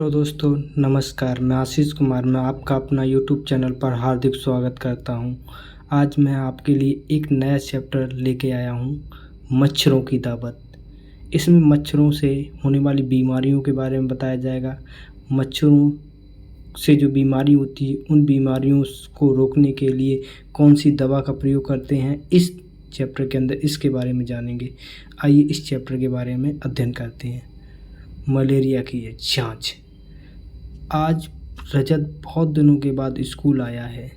तो दोस्तों नमस्कार, मैं आशीष कुमार। मैं आपका अपना यूट्यूब चैनल पर हार्दिक स्वागत करता हूं। आज मैं आपके लिए एक नया चैप्टर लेके आया हूं, मच्छरों की दावत। इसमें मच्छरों से होने वाली बीमारियों के बारे में बताया जाएगा। मच्छरों से जो बीमारी होती है उन बीमारियों को रोकने के लिए कौन सी दवा का प्रयोग करते हैं, इस चैप्टर के अंदर इसके बारे में जानेंगे। आइए इस चैप्टर के बारे में अध्ययन करते हैं। मलेरिया की जाँच। आज रजत बहुत दिनों के बाद स्कूल आया है।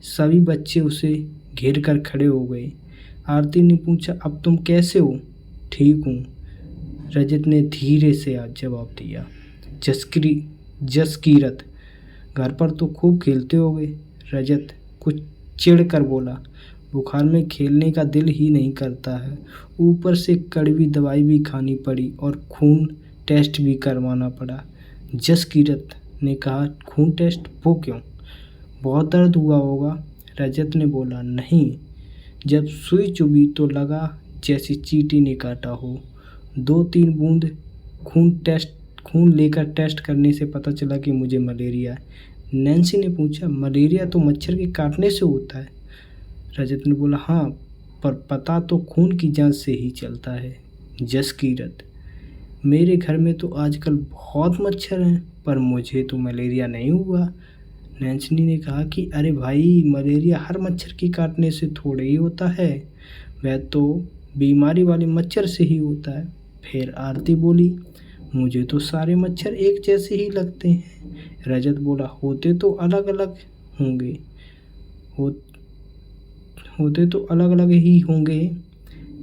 सभी बच्चे उसे घेर कर खड़े हो गए। आरती ने पूछा, अब तुम कैसे हो? ठीक हूँ, रजत ने धीरे से आज जवाब दिया। जसकीरत, घर पर तो खूब खेलते होगे। रजत कुछ चिढ़ कर बोला, बुखार में खेलने का दिल ही नहीं करता है। ऊपर से कड़वी दवाई भी खानी पड़ी और खून टेस्ट भी करवाना पड़ा। जसकीरत ने कहा, खून टेस्ट? वो क्यों? बहुत दर्द हुआ होगा। रजत ने बोला, नहीं, जब सुई चुभी तो लगा जैसे चींटी ने काटा हो। 2-3 बूंद खून लेकर टेस्ट करने से पता चला कि मुझे मलेरिया है। नैन्सी ने पूछा, मलेरिया तो मच्छर के काटने से होता है। रजत ने बोला, हाँ, पर पता तो खून की जांच से ही चलता है। जसकीरत, मेरे घर में तो आजकल बहुत मच्छर हैं, पर मुझे तो मलेरिया नहीं हुआ। नैन्सी ने कहा कि अरे भाई, मलेरिया हर मच्छर के काटने से थोड़े ही होता है, वह तो बीमारी वाले मच्छर से ही होता है। फिर आरती बोली, मुझे तो सारे मच्छर एक जैसे ही लगते हैं। रजत बोला, होते तो अलग अलग होंगे, होते तो अलग अलग ही होंगे।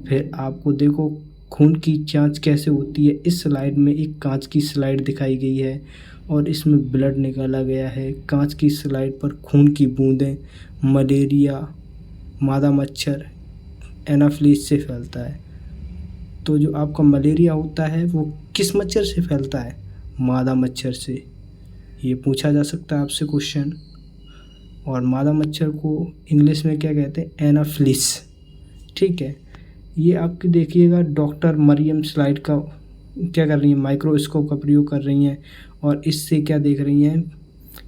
फिर आपको देखो खून की जांच कैसे होती है। इस स्लाइड में एक कांच की स्लाइड दिखाई गई है और इसमें ब्लड निकाला गया है। कांच की स्लाइड पर खून की बूंदें मलेरिया, मादा मच्छर, एनाफ्लीज से फैलता है। तो जो आपका मलेरिया होता है वो किस मच्छर से फैलता है? मादा मच्छर से। ये पूछा जा सकता है आपसे क्वेश्चन। और मादा मच्छर को इंग्लिश में क्या कहते हैं? एनाफ्लिस। ठीक है, ये आपकी देखिएगा डॉक्टर मरियम स्लाइड का क्या कर रही हैं, माइक्रोस्कोप का प्रयोग कर रही हैं और इससे क्या देख रही हैं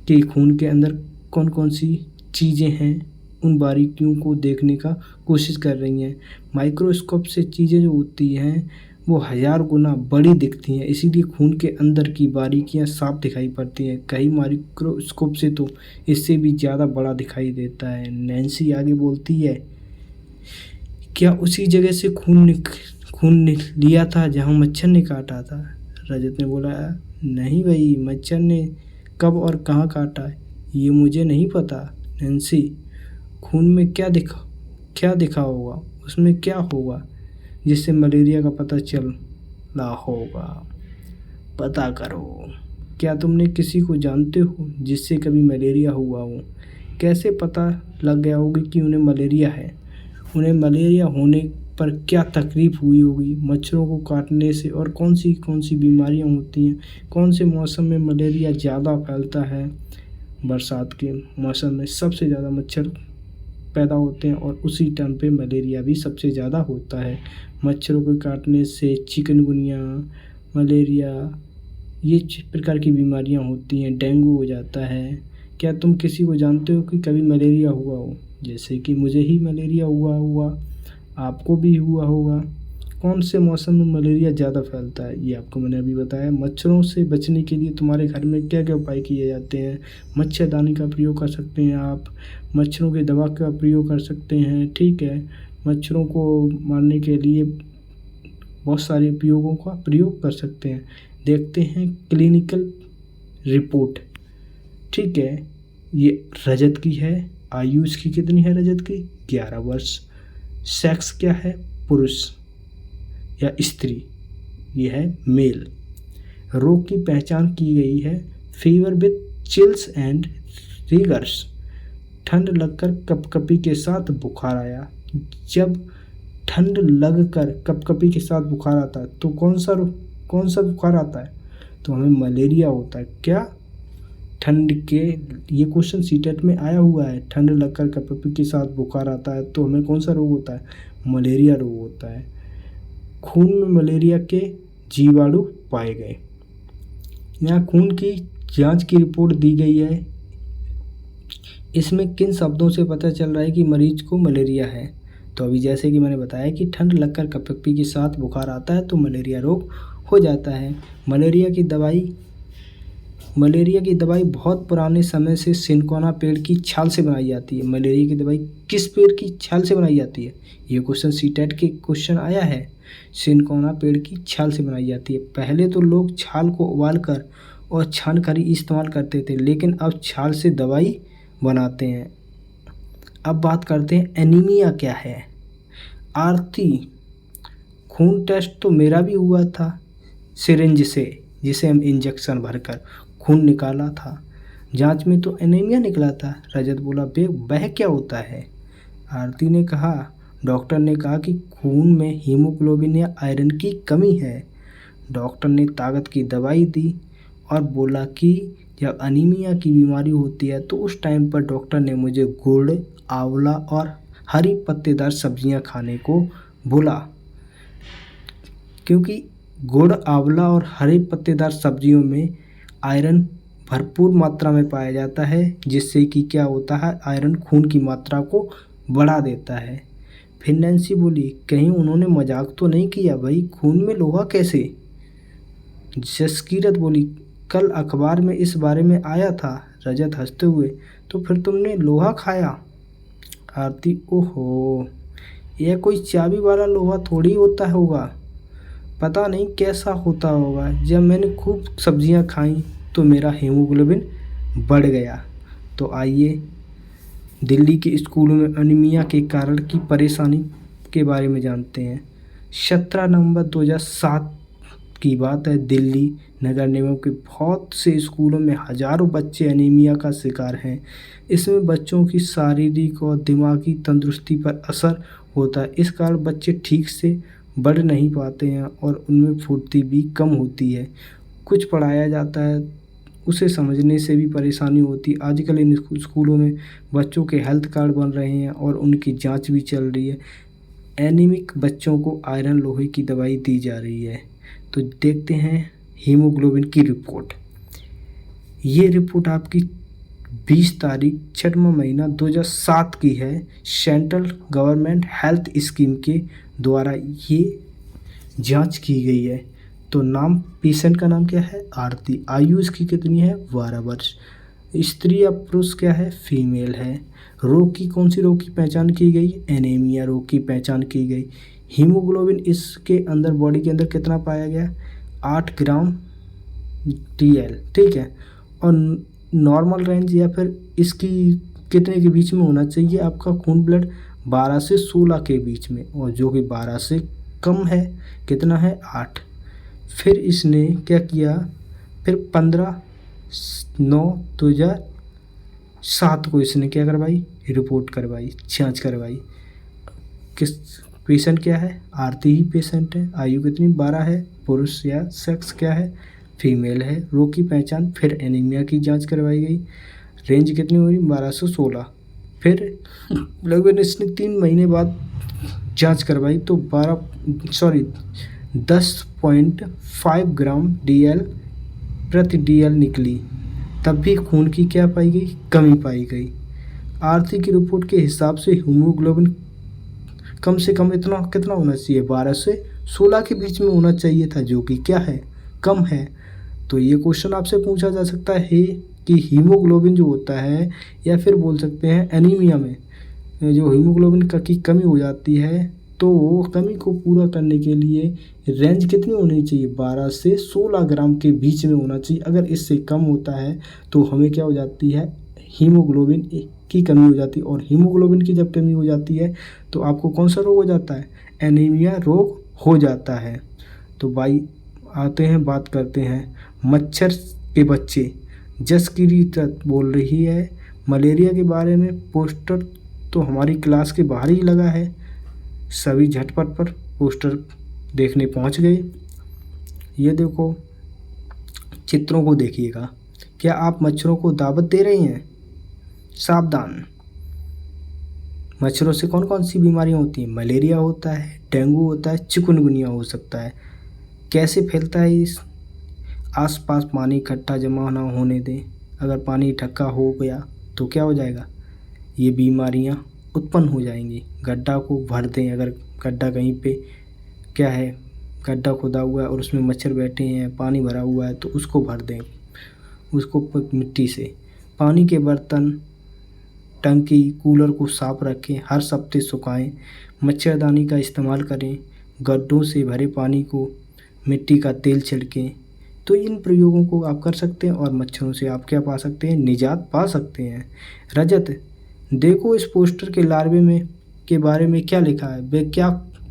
कि खून के अंदर कौन कौन सी चीज़ें हैं, उन बारीकियों को देखने का कोशिश कर रही हैं। माइक्रोस्कोप से चीज़ें जो होती हैं वो 1000 गुना बड़ी दिखती हैं, इसीलिए खून के अंदर की बारीकियां साफ दिखाई पड़ती हैं। कई माइक्रोस्कोप से तो इससे भी ज़्यादा बड़ा दिखाई देता है। नैन्सी आगे बोलती है, क्या उसी जगह से खून लिया था जहाँ मच्छर ने काटा था? रजत ने बोला, नहीं भाई, मच्छर ने कब और कहाँ काटा ये मुझे नहीं पता। नैन्सी, खून में क्या दिखा होगा, उसमें क्या होगा जिससे मलेरिया का पता चला होगा? पता करो। क्या तुमने किसी को जानते हो जिससे कभी मलेरिया हुआ हो? कैसे पता लग गया होगा कि उन्हें मलेरिया है? उन्हें मलेरिया होने पर क्या तकलीफ़ हुई होगी मच्छरों को काटने से, और कौन सी बीमारियां होती हैं? कौन से मौसम में मलेरिया ज़्यादा फैलता है? बरसात के मौसम में सबसे ज़्यादा मच्छर पैदा होते हैं और उसी टाइम पे मलेरिया भी सबसे ज़्यादा होता है। मच्छरों को काटने से चिकनगुनिया, मलेरिया, ये प्रकार की बीमारियां होती हैं। डेंगू हो जाता है। क्या तुम किसी को जानते हो कि कभी मलेरिया हुआ हो? जैसे कि मुझे ही मलेरिया हुआ, आपको भी हुआ होगा। कौन से मौसम में मलेरिया ज़्यादा फैलता है ये आपको मैंने अभी बताया। मच्छरों से बचने के लिए तुम्हारे घर में क्या क्या उपाय किए जाते हैं? मच्छरदानी का प्रयोग कर सकते हैं आप, मच्छरों की दवा का प्रयोग कर सकते हैं। ठीक है, मच्छरों को मारने के लिए बहुत सारे उपयोगों का प्रयोग कर सकते हैं। देखते हैं क्लिनिकल रिपोर्ट। ठीक है, ये रजत की है। आयु इसकी कितनी है रजत की? 11 वर्ष। सेक्स क्या है? पुरुष या स्त्री, ये है मेल। रोग की पहचान की गई है fever with chills and riggers, ठंड लगकर कपकपी के साथ बुखार आया। जब ठंड लगकर कपकपी के साथ बुखार आता है तो कौन सा बुखार आता है? तो हमें मलेरिया होता है। क्या ठंड के, ये क्वेश्चन सीटेट में आया हुआ है, ठंड लगकर कपकपी के साथ बुखार आता है तो हमें कौन सा रोग होता है? मलेरिया रोग होता है। खून में मलेरिया के जीवाणु पाए गए। यहाँ खून की जांच की रिपोर्ट दी गई है। इसमें किन शब्दों से पता चल रहा है कि मरीज को मलेरिया है? तो अभी जैसे कि मैंने बताया कि ठंड लगकर कपकपी के साथ बुखार आता है तो मलेरिया रोग हो जाता है। मलेरिया की दवाई बहुत पुराने समय से सिनकोना पेड़ की छाल से बनाई जाती है। मलेरिया की दवाई किस पेड़ की छाल से बनाई जाती है? ये क्वेश्चन सीटेट के क्वेश्चन आया है। सिनकोना पेड़ की छाल से बनाई जाती है। पहले तो लोग छाल को उबाल कर और छान कर ही इस्तेमाल करते थे, लेकिन अब छाल से दवाई बनाते हैं। अब बात करते हैं एनीमिया क्या है। आरती, खून टेस्ट तो मेरा भी हुआ था सिरिंज से, जिसे हम इंजेक्शन भरकर खून निकाला था। जांच में तो एनीमिया निकला था। रजत बोला, बे वह क्या होता है? आरती ने कहा, डॉक्टर ने कहा कि खून में हीमोग्लोबिन या आयरन की कमी है। डॉक्टर ने ताकत की दवाई दी और बोला कि जब अनीमिया की बीमारी होती है तो उस टाइम पर डॉक्टर ने मुझे गुड़, आंवला और हरी पत्तेदार सब्जियां खाने को बोला, क्योंकि गुड़, आंवला और हरे पत्तेदार सब्जियों में आयरन भरपूर मात्रा में पाया जाता है, जिससे कि क्या होता है, आयरन खून की मात्रा को बढ़ा देता है। फिर नैन्सी बोली, कहीं उन्होंने मजाक तो नहीं किया भाई, खून में लोहा कैसे? जसकीरत बोली, कल अखबार में इस बारे में आया था। रजत हंसते हुए, तो फिर तुमने लोहा खाया? आरती, ओहो, यह कोई चाबी वाला लोहा थोड़ी होता होगा, पता नहीं कैसा होता होगा। जब मैंने खूब सब्जियां खाई तो मेरा हीमोग्लोबिन बढ़ गया। तो आइए दिल्ली के स्कूलों में अनीमिया के कारण की परेशानी के बारे में जानते हैं। 17 नवंबर 2007 की बात है। दिल्ली नगर निगम के बहुत से स्कूलों में हजारों बच्चे अनीमिया का शिकार हैं। इसमें बच्चों की शारीरिक और दिमागी तंदुरुस्ती पर असर होता है। इस कारण बच्चे ठीक से बढ़ नहीं पाते हैं और उनमें फुर्ती भी कम होती है। कुछ पढ़ाया जाता है उसे समझने से भी परेशानी होती है। आजकल इन स्कूलों में बच्चों के हेल्थ कार्ड बन रहे हैं और उनकी जांच भी चल रही है। एनीमिक बच्चों को आयरन लोहे की दवाई दी जा रही है। तो देखते हैं हीमोग्लोबिन की रिपोर्ट। ये रिपोर्ट आपकी 20 तारीख 6वां महीना 2007 की है। सेंट्रल गवर्नमेंट हेल्थ स्कीम के द्वारा ये जांच की गई है। तो नाम, पेशेंट का नाम क्या है? आरती। आयु इसकी कितनी है? 12 वर्ष। स्त्री या पुरुष क्या है? फीमेल है। रोग की, कौन सी रोग की पहचान की गई? एनीमिया रोग की पहचान की गई। हीमोग्लोबिन इसके अंदर, बॉडी के अंदर कितना पाया गया? 8 ग्राम DL, ठीक है। और नॉर्मल रेंज या फिर इसकी कितने के बीच में होना चाहिए आपका खून ब्लड? 12 से 16 के बीच में, और जो कि 12 से कम है, कितना है? 8। फिर इसने क्या किया? फिर 15/9/2007 को इसने क्या करवाई? रिपोर्ट करवाई, जांच करवाई। किस पेशेंट क्या है? आरती ही पेशेंट है। आयु कितनी? 12 है। पुरुष या सेक्स क्या है? फीमेल है। रोग की पहचान, फिर एनीमिया की जांच करवाई गई। रेंज कितनी हुई? 12 से 16। फिर लगभग इसने 3 महीने बाद जांच करवाई तो 10.5 ग्राम DL प्रति DL निकली। तब भी खून की क्या पाई गई? कमी पाई गई। आरती की रिपोर्ट के हिसाब से हीमोग्लोबिन कम से कम इतना कितना होना चाहिए? 12 से 16 के बीच में होना चाहिए था, जो कि क्या है? कम है। तो ये क्वेश्चन आपसे पूछा जा सकता है कि हीमोग्लोबिन जो होता है, या फिर बोल सकते हैं एनीमिया में जो हीमोग्लोबिन की कमी हो जाती है, तो वो कमी को पूरा करने के लिए रेंज कितनी होनी चाहिए? 12 से 16 ग्राम के बीच में होना चाहिए। अगर इससे कम होता है तो हमें क्या हो जाती है? हीमोग्लोबिन की कमी हो जाती है। और हीमोग्लोबिन की जब कमी हो जाती है तो आपको कौन सा रोग हो जाता है? एनीमिया रोग हो जाता है। तो भाई आते हैं, बात करते हैं मच्छर के बच्चे। जसकीरत बोल रही है मलेरिया के बारे में। पोस्टर तो हमारी क्लास के बाहर ही लगा है। सभी झटपट पर पोस्टर देखने पहुंच गए। ये देखो, चित्रों को देखिएगा। क्या आप मच्छरों को दावत दे रहे हैं? सावधान, मच्छरों से कौन कौन सी बीमारियां होती हैं? मलेरिया होता है, डेंगू होता है, चिकुनगुनिया हो सकता है। कैसे फैलता है इस? आसपास पानी इकट्ठा जमा ना होने दें। अगर पानी इकट्ठा हो गया तो क्या हो जाएगा, ये बीमारियां उत्पन्न हो जाएंगी। गड्ढा को भर दें, अगर गड्ढा कहीं पे क्या है, गड्ढा खुदा हुआ है और उसमें मच्छर बैठे हैं, पानी भरा हुआ है, तो उसको भर दें, उसको मिट्टी से। पानी के बर्तन, टंकी, कूलर को साफ रखें, हर हफ्ते सुखाएं। मच्छरदानी का इस्तेमाल करें। गड्ढों से भरे पानी को मिट्टी का तेल छिड़कें। तो इन प्रयोगों को आप कर सकते हैं और मच्छरों से आप क्या पा सकते हैं, निजात पा सकते हैं। रजत, देखो इस पोस्टर के लार्वे में के बारे में क्या लिखा है, वे क्या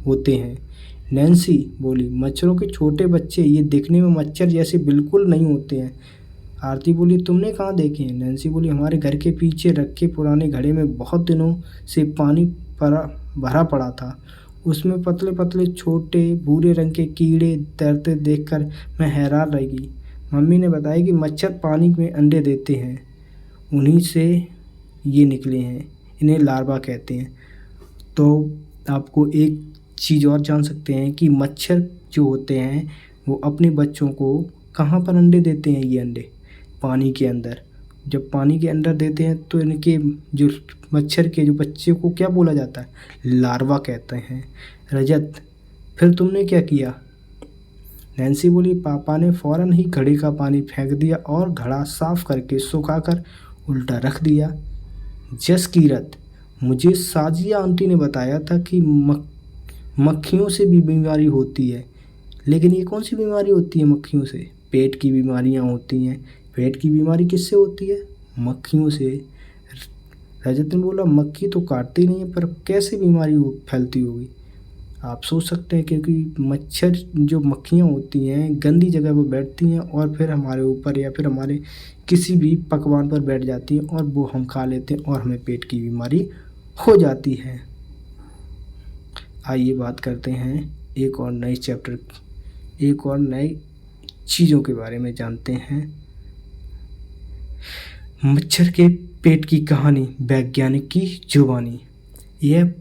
होते हैं। नैन्सी बोली, मच्छरों के छोटे बच्चे, ये दिखने में मच्छर जैसे बिल्कुल नहीं होते हैं। आरती बोली, तुमने कहाँ देखे हैं। नैन्सी बोली, हमारे घर के पीछे रखे पुराने घड़े में बहुत दिनों से पानी भरा पड़ा था। उसमें पतले पतले छोटे भूरे रंग के कीड़े तैरते देखकर मैं हैरान रह गई। मम्मी ने बताया कि मच्छर पानी में अंडे देते हैं, उन्हीं से ये निकले हैं, इन्हें लार्वा कहते हैं। तो आपको एक चीज़ और जान सकते हैं कि मच्छर जो होते हैं वो अपने बच्चों को कहाँ पर अंडे देते हैं, ये अंडे पानी के अंदर। जब पानी के अंदर देते हैं तो इनके जो मच्छर के जो बच्चे को क्या बोला जाता है, लार्वा कहते हैं। रजत, फिर तुमने क्या किया। नैन्सी बोली, पापा ने फ़ौरन ही घड़े का पानी फेंक दिया और घड़ा साफ करके सुखाकर उल्टा रख दिया। जसकीरत, मुझे साजिया आंटी ने बताया था कि मक्खियों से भी बीमारी होती है, लेकिन ये कौन सी बीमारी होती है मक्खियों से, पेट की बीमारियां होती हैं। पेट की बीमारी किससे होती है, मक्खियों से। रजत ने बोला, मक्खी तो काटती नहीं है, पर कैसे बीमारी फैलती होगी। आप सोच सकते हैं, क्योंकि मच्छर जो मक्खियाँ होती हैं गंदी जगह पर बैठती हैं और फिर हमारे ऊपर या फिर हमारे किसी भी पकवान पर बैठ जाती हैं और वो हम खा लेते हैं और हमें पेट की बीमारी हो जाती है। आइए बात करते हैं एक और नए चैप्टर, एक और नई चीज़ों के बारे में जानते हैं। मच्छर के पेट की कहानी, वैज्ञानिक की जुबानी। यह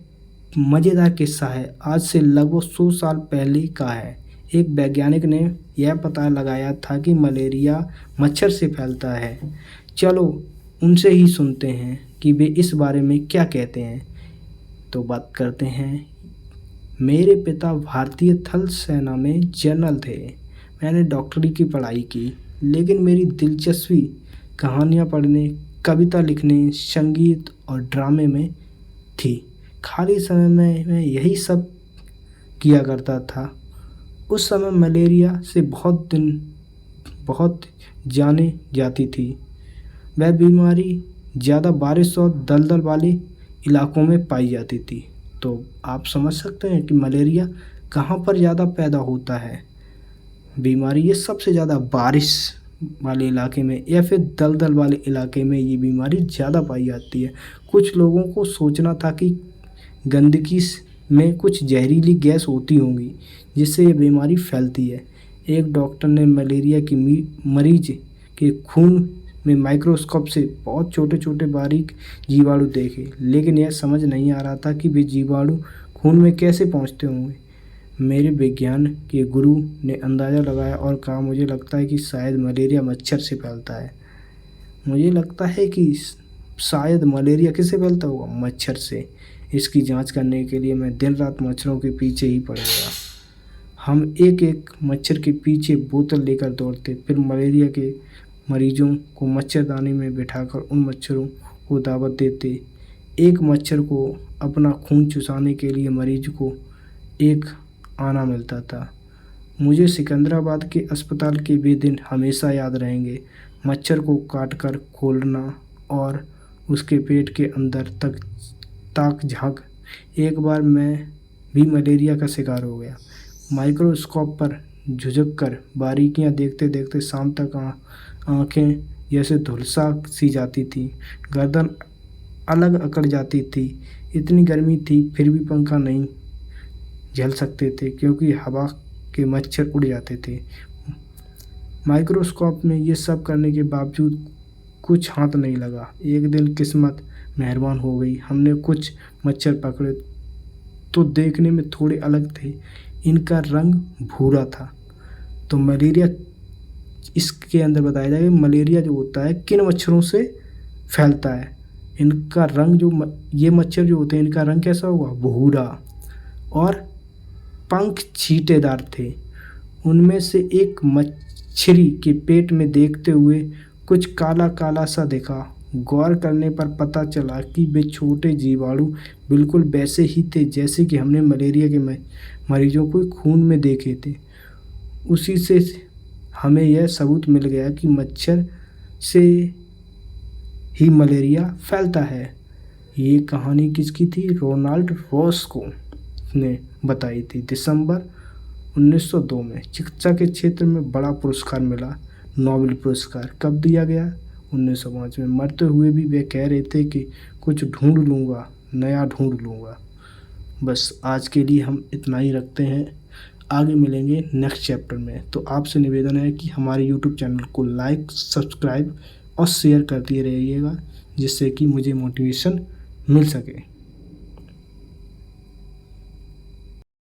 मज़ेदार किस्सा है, आज से लगभग 100 साल पहले का है। एक वैज्ञानिक ने यह पता लगाया था कि मलेरिया मच्छर से फैलता है। चलो उनसे ही सुनते हैं कि वे इस बारे में क्या कहते हैं। तो बात करते हैं। मेरे पिता भारतीय थल सेना में जनरल थे। मैंने डॉक्टरी की पढ़ाई की, लेकिन मेरी दिलचस्पी कहानियाँ पढ़ने, कविता लिखने, संगीत और ड्रामे में थी। खाली समय में मैं यही सब किया करता था। उस समय मलेरिया से बहुत जाने जाती थी। वह बीमारी ज़्यादा बारिश और दलदल वाले इलाकों में पाई जाती थी। तो आप समझ सकते हैं कि मलेरिया कहाँ पर ज़्यादा पैदा होता है। बीमारी ये सबसे ज़्यादा बारिश वाले इलाके में या फिर दलदल वाले इलाके में ये बीमारी ज़्यादा पाई जाती है। कुछ लोगों को सोचना था कि गंदगी में कुछ जहरीली गैस होती होंगी जिससे ये बीमारी फैलती है। एक डॉक्टर ने मलेरिया की मरीज के खून में माइक्रोस्कोप से बहुत छोटे छोटे बारीक जीवाणु देखे, लेकिन यह समझ नहीं आ रहा था कि वे जीवाणु खून में कैसे पहुंचते होंगे। मेरे विज्ञान के गुरु ने अंदाज़ा लगाया और कहा, मुझे लगता है कि शायद मलेरिया मच्छर से फैलता है। मुझे लगता है कि शायद मलेरिया किससे फैलता होगा, मच्छर से। इसकी जांच करने के लिए मैं दिन रात मच्छरों के पीछे ही पड़ गया। हम एक एक मच्छर के पीछे बोतल लेकर दौड़ते, फिर मलेरिया के मरीजों को मच्छरदानी में बिठाकर उन मच्छरों को दावत देते। एक मच्छर को अपना खून चुसाने के लिए मरीज को एक आना मिलता था। मुझे सिकंदराबाद के अस्पताल के वे दिन हमेशा याद रहेंगे। मच्छर को काटकर खोलना और उसके पेट के अंदर तक ताक झांक। एक बार मैं भी मलेरिया का शिकार हो गया। माइक्रोस्कोप पर झुझक कर बारीकियां देखते देखते शाम तक आंखें जैसे धुलसा सी जाती थी, गर्दन अलग अकड़ जाती थी। इतनी गर्मी थी फिर भी पंखा नहीं झेल सकते थे क्योंकि हवा के मच्छर उड़ जाते थे। माइक्रोस्कोप में ये सब करने के बावजूद कुछ हाथ नहीं लगा। एक दिन किस्मत मेहरबान हो गई। हमने कुछ मच्छर पकड़े तो देखने में थोड़े अलग थे। इनका रंग भूरा था। तो मलेरिया इसके अंदर बताया जाएगा मलेरिया जो होता है किन मच्छरों से फैलता है। इनका रंग ये मच्छर जो होते हैं इनका रंग कैसा होगा, भूरा, और पंख छींटेदार थे। उनमें से एक मछली के पेट में देखते हुए कुछ काला काला सा दिखा। गौर करने पर पता चला कि वे छोटे जीवाणु बिल्कुल वैसे ही थे जैसे कि हमने मलेरिया के मरीजों को खून में देखे थे। उसी से हमें यह सबूत मिल गया कि मच्छर से ही मलेरिया फैलता है। ये कहानी किसकी थी, रोनाल्ड रॉसको ने बताई थी। दिसंबर 1902 में चिकित्सा के क्षेत्र में बड़ा पुरस्कार मिला, नोबेल पुरस्कार। कब दिया गया, 1905 में। मरते हुए भी वे कह रहे थे कि कुछ ढूंढ लूँगा, नया ढूंढ लूँगा। बस आज के लिए हम इतना ही रखते हैं, आगे मिलेंगे नेक्स्ट चैप्टर में। तो आपसे निवेदन है कि हमारे यूट्यूब चैनल को लाइक, सब्सक्राइब और शेयर करते रहिएगा, जिससे कि मुझे मोटिवेशन मिल सके।